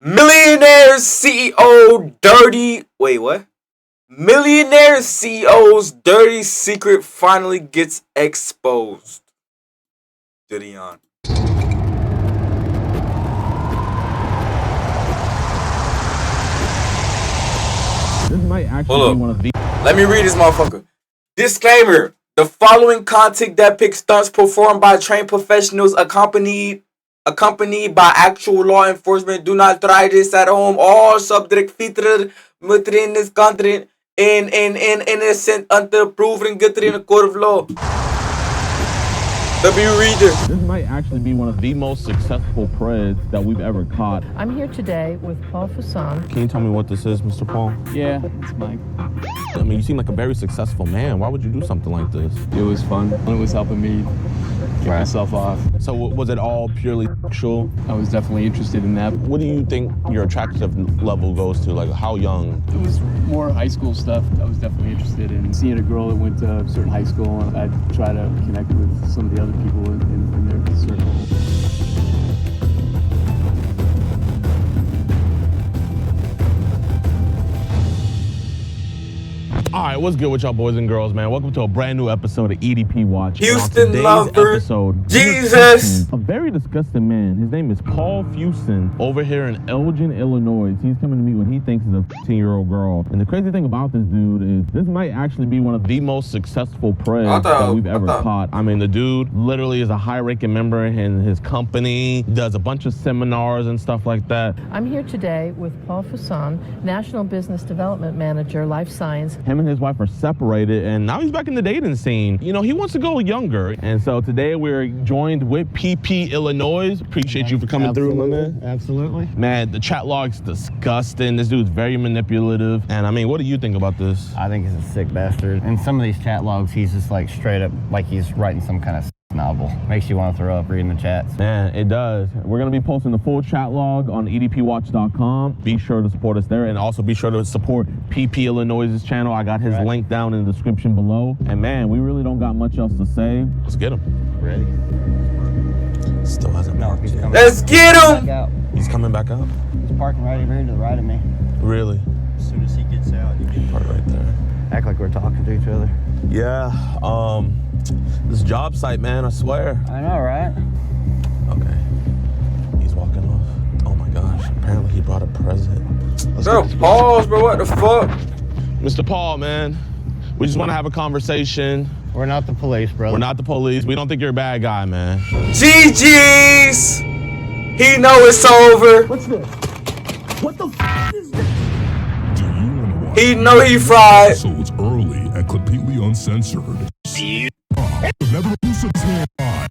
Millionaire CEO dirty. Wait, what? Millionaire CEO's dirty secret finally gets exposed. Gideon. This might actually be one of the. Let me read this motherfucker. Disclaimer: the following content depicts stunts performed by trained professionals accompanied by actual law enforcement. Do not try this at home. All subject featured within this country in innocent until proven guilty in a court of law. W reader. This might actually be one of the most successful preds that we've ever caught. I'm here today with Paul Fasson. Can you tell me what this is, Mr. Paul? Yeah, it's Mike. I mean, you seem like a very successful man. Why would you do something like this? It was fun. It was helping me get myself off. So was it all purely sexual? I was definitely interested in that. What do you think your attractive level goes to? Like, how young? It was more high school stuff. I was definitely interested in seeing a girl that went to a certain high school, and I'd try to connect with some of the other people in their circle. All right, what's good with y'all boys and girls, man? Welcome to a brand new episode of EDP Watch. Houston lover, episode, Jesus. A very disgusting man. His name is Paul Fasson, over here in Elgin, Illinois. He's coming to meet what he thinks is a 15-year-old girl. And the crazy thing about this dude is this might actually be one of the most successful preds that we've ever caught. I mean, the dude literally is a high-ranking member in his company, does a bunch of seminars and stuff like that. I'm here today with Paul Fasson, National Business Development Manager, Life Science. Him and his wife are separated, and now he's back in the dating scene. You know, he wants to go younger. And so today we're joined with PP Illinois. Appreciate you for coming through, my man. Absolutely. Man, the chat log's disgusting. This dude's very manipulative. And I mean, what do you think about this? I think he's a sick bastard. In some of these chat logs, he's just like straight up like he's writing some kind of novel. Makes you want to throw up reading the chats. Man, it does. We're going to be posting the full chat log on edpwatch.com. Be sure to support us there, and also be sure to support PP Illinois' channel. I got his link down in the description below. And man, we really don't got much else to say. Let's get him. Ready? Still hasn't parked yet. Let's get him. He's coming back out? He's parking right over here to the right of me. Really? As soon as he gets out, you can Park right there. act like we're talking to each other. Yeah, this job site, man, I swear. I know, right? Okay. He's walking off. Oh my gosh, apparently he brought a present. Bro, pause, bro. What the fuck? Mr. Paul, man, we just want to have a conversation. We're not the police, brother. We're not the police. We don't think you're a bad guy, man. GG's. He know it's over. What's this? What the f is this? Do you want to watch He know he fried. episodes early and completely uncensored? Never lose his hand on.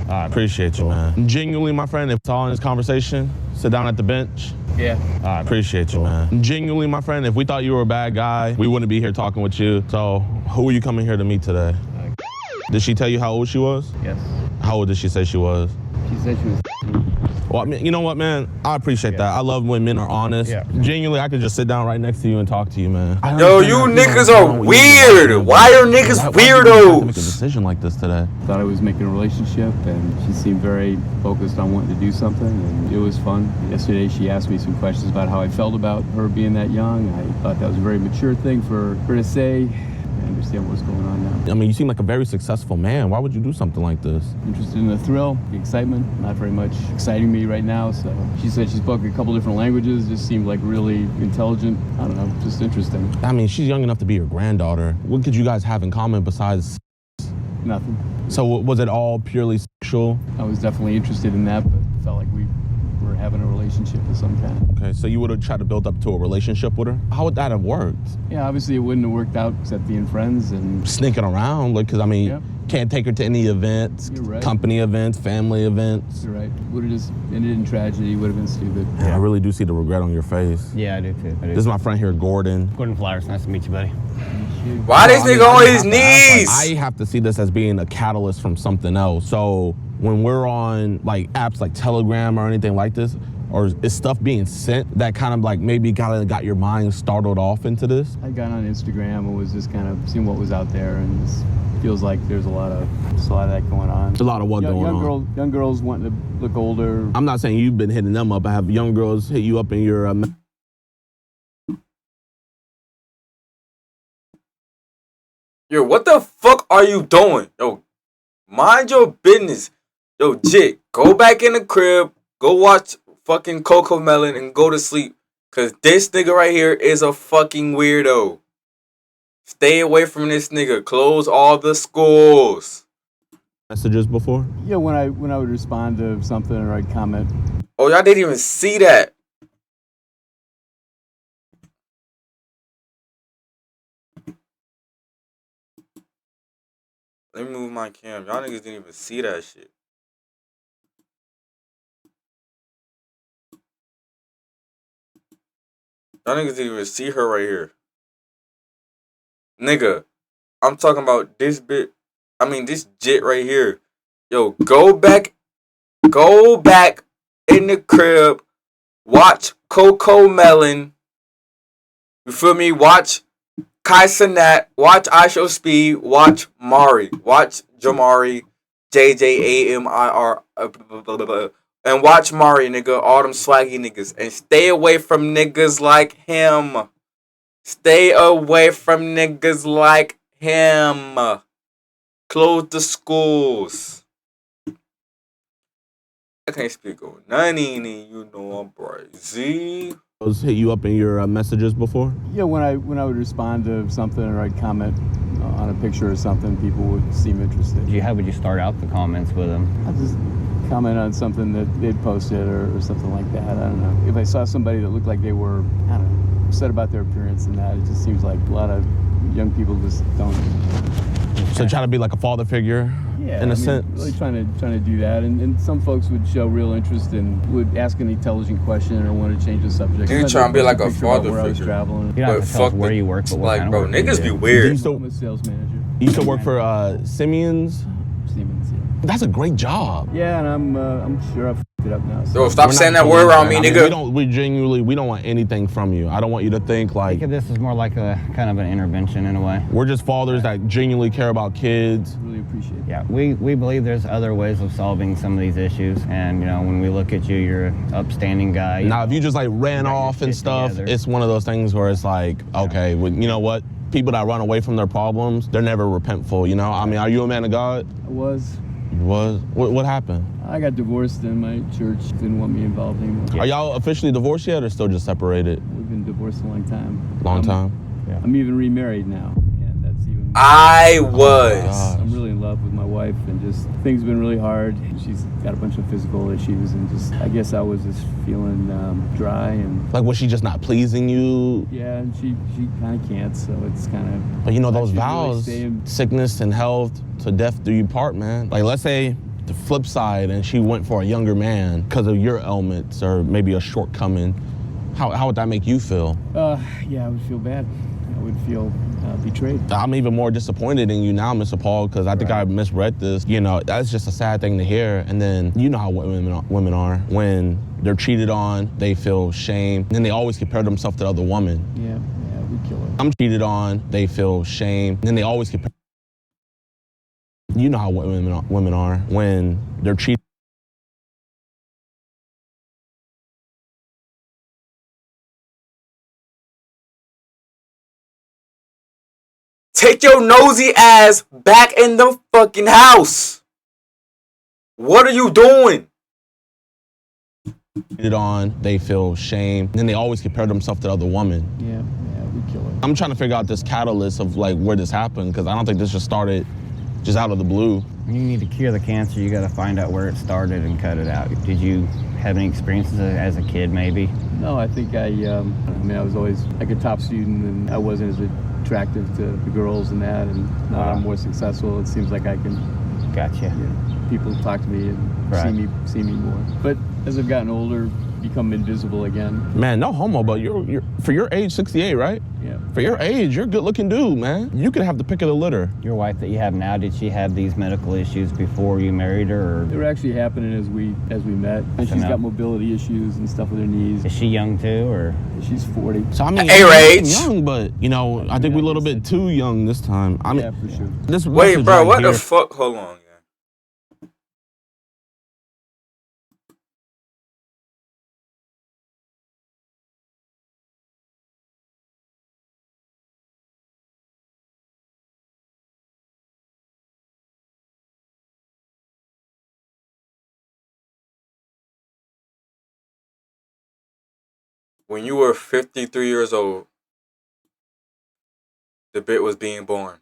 I appreciate you, man. Genuinely, my friend, if it's all in this conversation, sit down at the bench. Yeah. I appreciate you, man. Genuinely, my friend, if we thought you were a bad guy, we wouldn't be here talking with you. So, who are you coming here to meet today? Did she tell you how old she was? Yes. How old did she say she was? She said she was. Well, I mean, you know what, man? I appreciate that. I love when men are honest. Yeah. Genuinely, I could just sit down right next to you and talk to you, man. Yo, you niggas are weird. Why are niggas Why did you have to make a weirdos? decision like this today? Thought I was making a relationship, and she seemed very focused on wanting to do something, and it was fun. Yesterday, she asked me some questions about how I felt about her being that young. I thought that was a very mature thing for her to say. I understand what's going on now. I mean, you seem like a very successful man. Why would you do something like this? Interested in the thrill, the excitement, not very much exciting me right now. So she said she spoke a couple different languages, just seemed like really intelligent. I don't know, just interesting. I mean, she's young enough to be your granddaughter. What could you guys have in common besides? Nothing. So was it all purely sexual? I was definitely interested in that, but felt like we were having a relationship of some kind. Okay, so you would have tried to build up to a relationship with her? How would that have worked? Yeah, obviously it wouldn't have worked out except being friends and Sneaking around, like, because I mean, Yeah. can't take her to any events, You're right. company events, family events. you're right. Would have just ended in tragedy, would have been stupid. Yeah, I really do see the regret on your face. Yeah, I do too. This is my friend here, Gordon. Gordon Flowers. Nice to meet you, buddy. Why this nigga on his I knees? have to see this as being a catalyst from something else. So when we're on like apps like Telegram or anything like this, or is stuff being sent that kind of like maybe kind of got your mind startled off into this? I got on Instagram and was just kind of seeing what was out there, and it feels like there's a lot of that going on. A lot of what going on? Young girls wanting to look older. I'm not saying you've been hitting them up. I have young girls hit you up in your Yo, what the fuck are you doing? Yo, mind your business. Yo, Jit, go back in the crib, go watch fucking Coco Melon and go to sleep. Cause this nigga right here is a fucking weirdo. Stay away from this nigga. Close all the schools. messages before? Yeah, when I would respond to something or I'd comment. Oh, y'all didn't even see that. Let me move my cam. Y'all niggas didn't even see that shit. Y'all niggas didn't even see her right here. Nigga, I'm talking about this this Jit right here. Yo, go back in the crib, watch Coco Melon. You feel me? Watch Kai Cenat, watch ISHO Speed, watch Mari, watch Jamari, JJAMIR, and watch Mari, nigga, all them swaggy niggas. And stay away from niggas like him. Stay away from niggas like him. Close the schools. I can't speak on none, you know I'm crazy. Hit you up in your messages before? Yeah, when I would respond to something or I'd comment on a picture or something, people would seem interested. How would you start out the comments with them? I'd just comment on something that they'd posted or something like that. I don't know. If I saw somebody that looked like they were, I don't know, upset about their appearance and that, it just seems like a lot of young people just don't. So try to be like a father figure, in a sense. Really trying to do that, and some folks would show real interest and would ask an intelligent question or want to change the subject. You trying to be like a father where I was figure. traveling. You don't have to tell us where you work, but what like, kind bro, of work niggas you be do. weird. I'm a sales manager. You used to work for Simeon's? Siemens, yeah. That's a great job. Yeah, and I'm sure I've f***ed it up now. So. Yo, stop We're saying not that word around me, I mean, nigga. we don't want anything from you. I don't want you to think like Think of this as more like a kind of an intervention in a way. we're just fathers that genuinely care about kids. Really appreciate it. Yeah, we believe there's other ways of solving some of these issues, and when we look at you, you're an upstanding guy. Now, if you just like ran got your off and shit stuff, together. it's one of those things where it's like, okay, well, you know what? People that run away from their problems, they're never repentful, you know? I mean, are you a man of God? I was. You was? What happened? I got divorced and my church didn't want me involved anymore. Are y'all officially divorced yet or still just separated? We've been divorced a long time. Long time? I'm even remarried now, and that's even. I was. I'm really in love with my wife, and just things have been really hard. She's got a bunch of physical issues, and just I guess I was just feeling dry and. Like, was she just not pleasing you? Yeah, and she kind of can't, so it's kind of. But you know, those I should really vows, stay in- sickness and health, to death do you part, man. Like, let's say the flip side and she went for a younger man because of your ailments or maybe a shortcoming. How would that make you feel? Yeah, I would feel bad. I would feel betrayed. I'm even more disappointed in you now, Mr. Paul, because I think I misread this. You know, that's just a sad thing to hear. And then you know how women are. When they're cheated on, they feel shame. And then they always compare themselves to the other woman. Yeah, we kill her. I'm cheated on, they feel shame. And then they always compare. You know how women are. When they're cheated. Take your nosy ass back in the fucking house. What are you doing? Cheated on, they feel shame. And then they always compare themselves to the other woman. Yeah, we kill her. I'm trying to figure out this catalyst of like where this happened, because I don't think this just started just out of the blue. When you need to cure the cancer, you got to find out where it started and cut it out. Did you have any experiences as a kid, maybe? No, I think I was always like a top student, and I wasn't as attractive to the girls and that, and now that I'm more successful, it seems like I can, Gotcha. people talk to me and Right. see me more. But as I've gotten older, become invisible again. Man, no homo, but you're for your age, 68, right? Yeah. For your age, you're a good-looking dude, man. You could have the pick of the litter. Your wife that you have now, did she have these medical issues before you married her? Or? They were actually happening as we met. And she's got mobility issues and stuff with her knees. Is she young too, or? She's 40. So I mean, Your age. young, but you know, I think we're a little bit too young this time. I mean, Yeah, for sure. this Wait, message bro, right what here, the fuck? Hold on. When you were 53 years old, the bit was being born.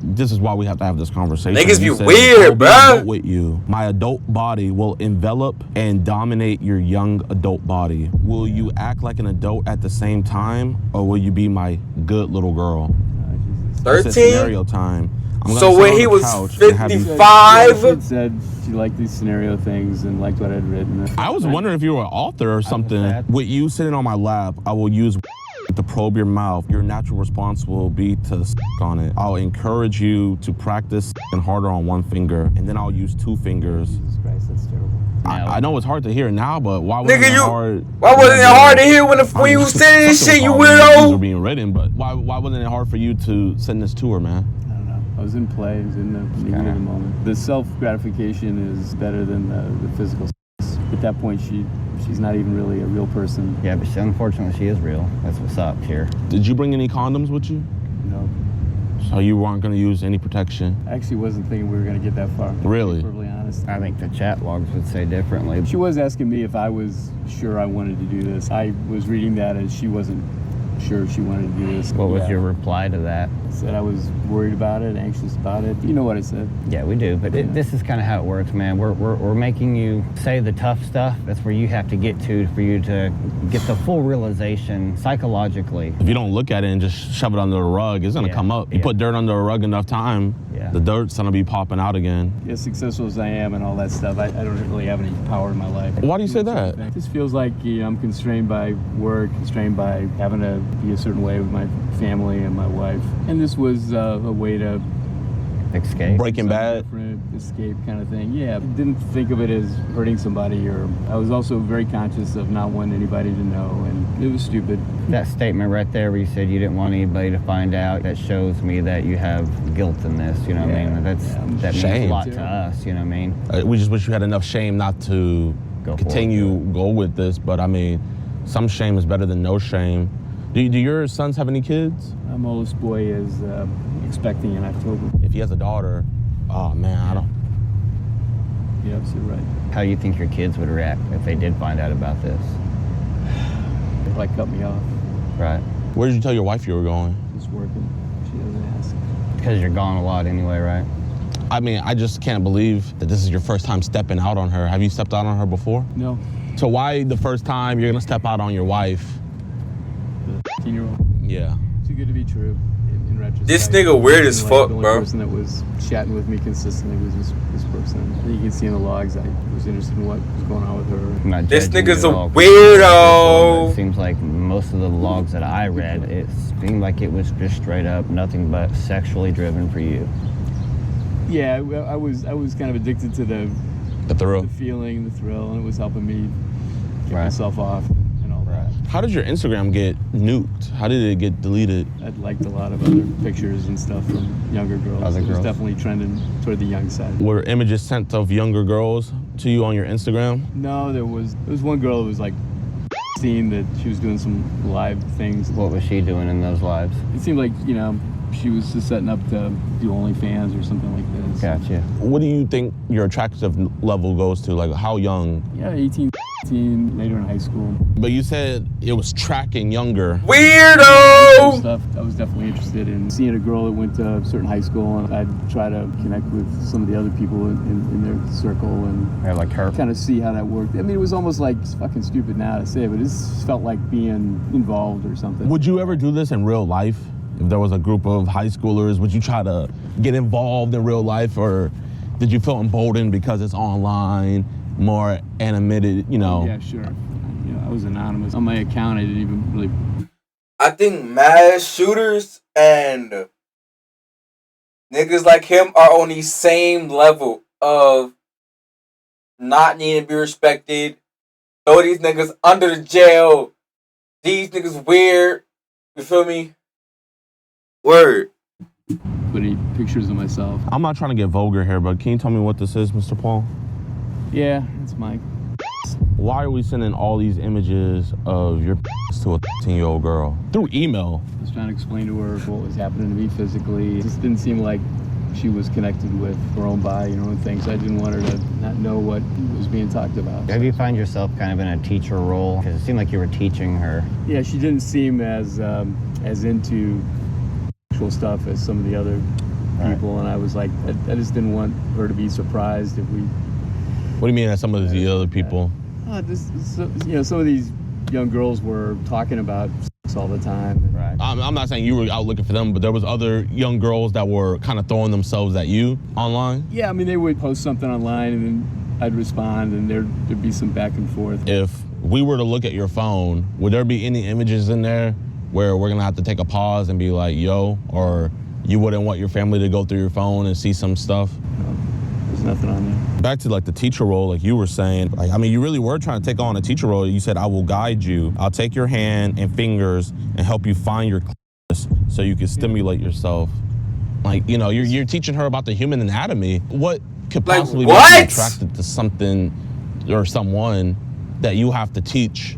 This is why we have to have this conversation. Niggas be You said, weird, "I will be bruh." adult with you. My adult body will envelop and dominate your young adult body. Will you act like an adult at the same time, or will you be my good little girl? It's a 13? scenario time. I'm gonna So sit when on he the was couch and have you- 55? She said she liked these scenario things and liked what I'd written. I was wondering if you were an author or something. sad. With you sitting on my lap, I will use to probe your mouth. Your natural response will be to on it. I'll encourage you to practice and harder on one finger, and then I'll use two fingers. Jesus Christ, that's terrible. I know it's hard to hear now, but why wasn't Nigga, it hard? why wasn't it hard to hear when you was saying this shit, you These weirdo? were being written, but why wasn't it hard for you to send this to her, man? I don't know. I was in play. I was in the heat of the moment. The self-gratification is better than the physical. At that point, she's not even really a real person. Yeah, but unfortunately she is real. That's what sucks here. Did you bring any condoms with you? No. So you weren't going to use any protection? I actually wasn't thinking we were going to get that far. Really? To be perfectly honest. I think the chat logs would say differently. She was asking me if I was sure I wanted to do this. I was reading that as she wasn't sure she wanted to do this. What was Yeah. your reply to that? Said I was worried about it, anxious about it. You know what I said. Yeah, we do, but this is kind of how it works, man. We're making you say the tough stuff. That's where you have to get to for you to get the full realization psychologically. If you don't look at it and just shove it under the rug, it's going to Yeah, come up. You yeah. put dirt under a rug enough time, Yeah. the dirt's going to be popping out again. As successful as I am and all that stuff, I don't really have any power in my life. Why do you say that? It just feels like I'm constrained by work, constrained by having to be a certain way with my family and my wife. And this was a way to Escape. Breaking something Bad. different, escape kind of thing. Yeah, didn't think of it as hurting somebody, or I was also very conscious of not wanting anybody to know, and it was stupid. That statement right there where you said you didn't want anybody to find out, that shows me that you have guilt in this, you know what I mean? That means a Shame. lot to us, you know what I mean? We just wish you had enough shame not to go with this, but I mean, some shame is better than no shame. Do your sons have any kids? My oldest boy is expecting in October. If he has a daughter, oh man, I don't. You're absolutely right. How do you think your kids would react if they did find out about this? They'd like cut me off. Right? Where did you tell your wife you were going? Just working. She doesn't ask. Because you're gone a lot anyway, right? I mean, I just can't believe that this is your first time stepping out on her. Have you stepped out on her before? No. So why the first time you're gonna step out on your wife? The 15-year-old. Yeah. Too good to be true. In retrospect, This nigga weird as fuck, the only bro. person that was chatting with me consistently was this person. You can see in the logs I was interested in what was going on with her. I'm not This judging nigga's you a at all. weirdo. It seems like most of the logs that I read, it seemed like it was just straight up nothing but sexually driven for you. Yeah, I was kind of addicted to the thrill. feeling, the thrill, and it was helping me get Right. myself off and all that. How did your Instagram get nuked? How did it get deleted? I'd liked a lot of other pictures and stuff from younger girls. Other It was girls. definitely trending toward the young side. Were images sent of younger girls to you on your Instagram? No, there was one girl who was like seeing that she was doing some live things. What was she doing in those lives? It seemed like, she was just setting up to do OnlyFans or something like this. Gotcha. What do you think your attractive level goes to? Like how young? Yeah, 18, 19, later in high school. But you said it was tracking younger. Weirdo. Stuff. I was definitely interested in seeing a girl that went to a certain high school, and I'd try to connect with some of the other people in their circle and Or like her? kind of see how that worked. I mean, it was almost like, it's fucking stupid now to say, but it just felt like being involved or something. Would you ever do this in real life? If there was a group of high schoolers, would you try to get involved in real life, or did you feel emboldened because it's online more animated, you know. Yeah, sure. I was anonymous. On my account, I didn't even really... I think mass shooters and niggas like him are on the same level of not needing to be respected. Throw these niggas under the jail. These niggas weird. You feel me? Word. Put any pictures of myself. I'm not trying to get vulgar here, but can you tell me what this is, Mr. Paul? Yeah, it's Mike. Why are we sending all these images of your to a 15-year-old girl through email? I was trying to explain to her what was happening to me physically. It just didn't seem like she was connected with her own body, her own things. I didn't want her to not know what was being talked about. Have you find yourself kind of in a teacher role? Because it seemed like you were teaching her. Yeah, she didn't seem as into sexual stuff as some of the other people, and I was like, I just didn't want her to be surprised if we... What do you mean as some of the other people? Some of these young girls were talking about sex all the time. Right. I'm not saying you were out looking for them, but there was other young girls that were kind of throwing themselves at you online? Yeah, I mean, they would post something online, and then I'd respond, and there'd be some back and forth. If we were to look at your phone, would there be any images in there where we're gonna have to take a pause and be like, yo, or you wouldn't want your family to go through your phone and see some stuff? No, there's nothing on there. Back to like the teacher role, like you were saying, like, I mean, you really were trying to take on a teacher role. You said, I will guide you. I'll take your hand and fingers and help you find your clitoris so you can stimulate yourself. Like, you know, you're teaching her about the human anatomy. What could possibly make you attracted to something or someone that you have to teach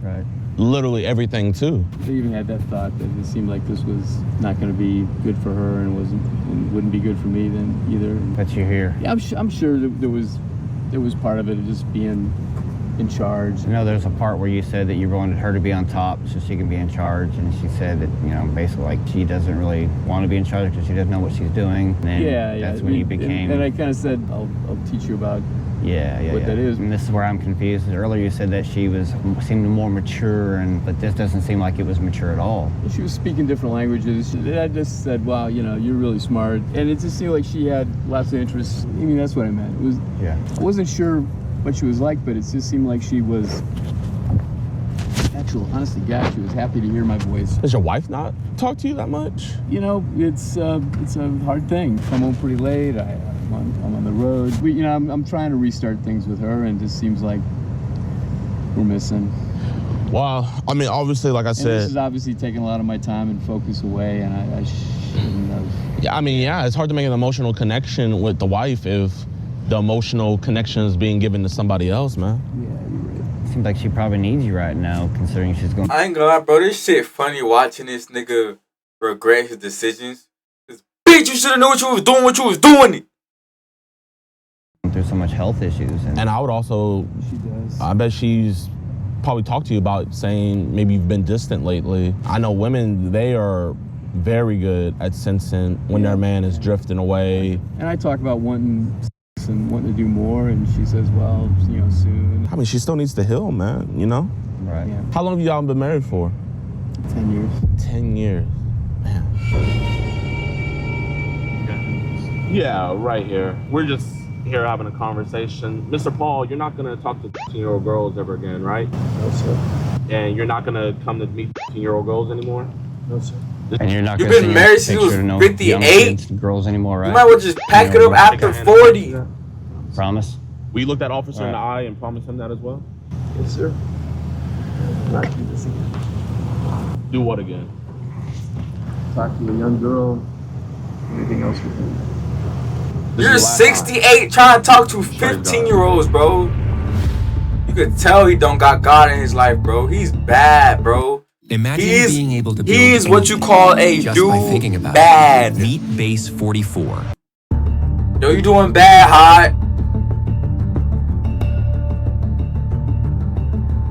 literally everything to? I even had that thought that it seemed like this was not going to be good for her and wouldn't be good for me then either. But you're here. Yeah, I'm sure that there was part of it of just being in charge. You know, there's a part where you said that you wanted her to be on top so she can be in charge, and she said that, you know, basically like she doesn't really want to be in charge because she doesn't know what she's doing. And that's when you became... And I kind of said, I'll teach you about what that is. And this is where I'm confused. Earlier you said that she seemed more mature, but this doesn't seem like it was mature at all. She was speaking different languages. I just said, wow, you know, you're really smart. And it just seemed like she had lots of interests. I mean, that's what I meant. It was, I wasn't sure what she was like, but it just seemed like she was natural. Honestly, God, she was happy to hear my voice. Does your wife not talk to you that much? You know, it's a hard thing. Come home pretty late. I'm on the road. I'm trying to restart things with her, and it just seems like we're missing. Well, I mean, obviously, like I said, this is obviously taking a lot of my time and focus away, and I shouldn't have. Yeah, I mean, it's hard to make an emotional connection with the wife if the emotional connection is being given to somebody else, man. Yeah, you're right. Seems like she probably needs you right now, considering she's going... I ain't gonna lie, bro. This shit funny watching this nigga regret his decisions. Cause, bitch, you should've known what you was doing when you was doing it. Through so much health issues. And I would also... She does. I bet she's probably talked to you about saying maybe you've been distant lately. I know women, they are very good at sensing when their man is drifting away. And I talk about wanting and wanting to do more, and she says, well, you know, soon. I mean, she still needs to heal, man, you know? Right. Yeah. How long have y'all been married for? 10 years. 10 years. Man. Yeah, right here. We're just here having a conversation. Mr. Paul, you're not going to talk to 15-year-old girls ever again, right? No, sir. And you're not going to come to meet 15-year-old girls anymore? No, sir. And you're not You've going to been married since you was 58? girls anymore, right? You might well just pack it up after 40. Promise? We looked that officer in the eye and promised him that as well? Yes, sir. Not do this again. Do what again? Talk to a young girl. Anything else with me. You're 68 trying to talk to 15-year-olds, bro. You could tell he don't got God in his life, bro. He's bad, bro. Imagine being able to build he's what you call a just dude by thinking about bad. It. Meet Base 44. Yo, you doing bad, hot.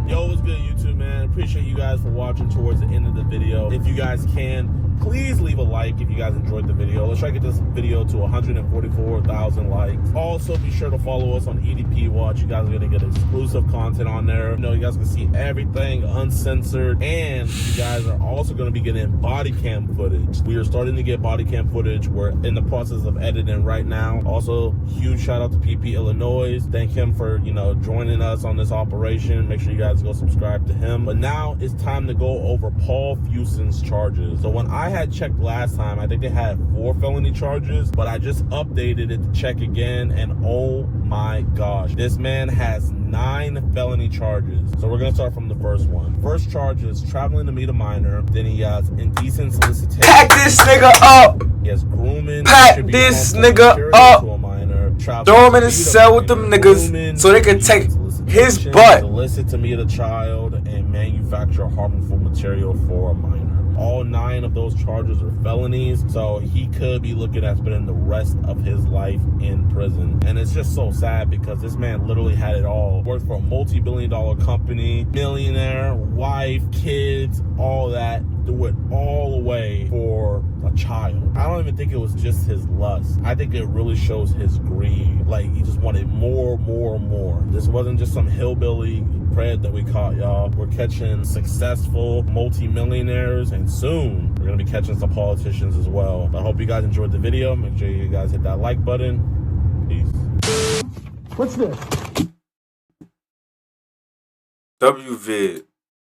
Yo, what's good, YouTube, man? Appreciate you guys for watching towards the end of the video. If you guys can, Please leave a like if you guys enjoyed the video. Let's try to get this video to 144,000 likes. Also, be sure to follow us on EDP Watch. You guys are going to get exclusive content on there. You know, you guys can see everything uncensored. And you guys are also going to be getting body cam footage. We are starting to get body cam footage. We're in the process of editing right now. Also, huge shout out to PP Illinois. Thank him for, you know, joining us on this operation. Make sure you guys go subscribe to him. But now it's time to go over Paul Fuson's charges. So when I had checked last time, I think they had 4 felony charges, but I just updated it to check again, and oh my gosh, this man has 9 felony charges. So we're gonna start from the first one. First charge is traveling to meet a minor. Then he has indecent solicitation. Pack this nigga up. He has grooming. Pack this nigga up. To a minor. Throw him in a cell with them niggas so they can take his butt. Solicit to meet a child and manufacture harmful material for a minor. All 9 of those charges are felonies, so he could be looking at spending the rest of his life in prison. And it's just so sad because this man literally had it all. Worked for a multi-billion-dollar company, millionaire, wife, kids, all that. Do it all away for a child. I don't even think it was just his lust. I think it really shows his greed. Like, he just wanted more. This wasn't just some hillbilly pred that we caught, y'all. We're catching successful multi-millionaires, and soon we're gonna be catching some politicians as well. I hope you guys enjoyed the video. Make sure you guys hit that like button. Peace. What's this? WVid.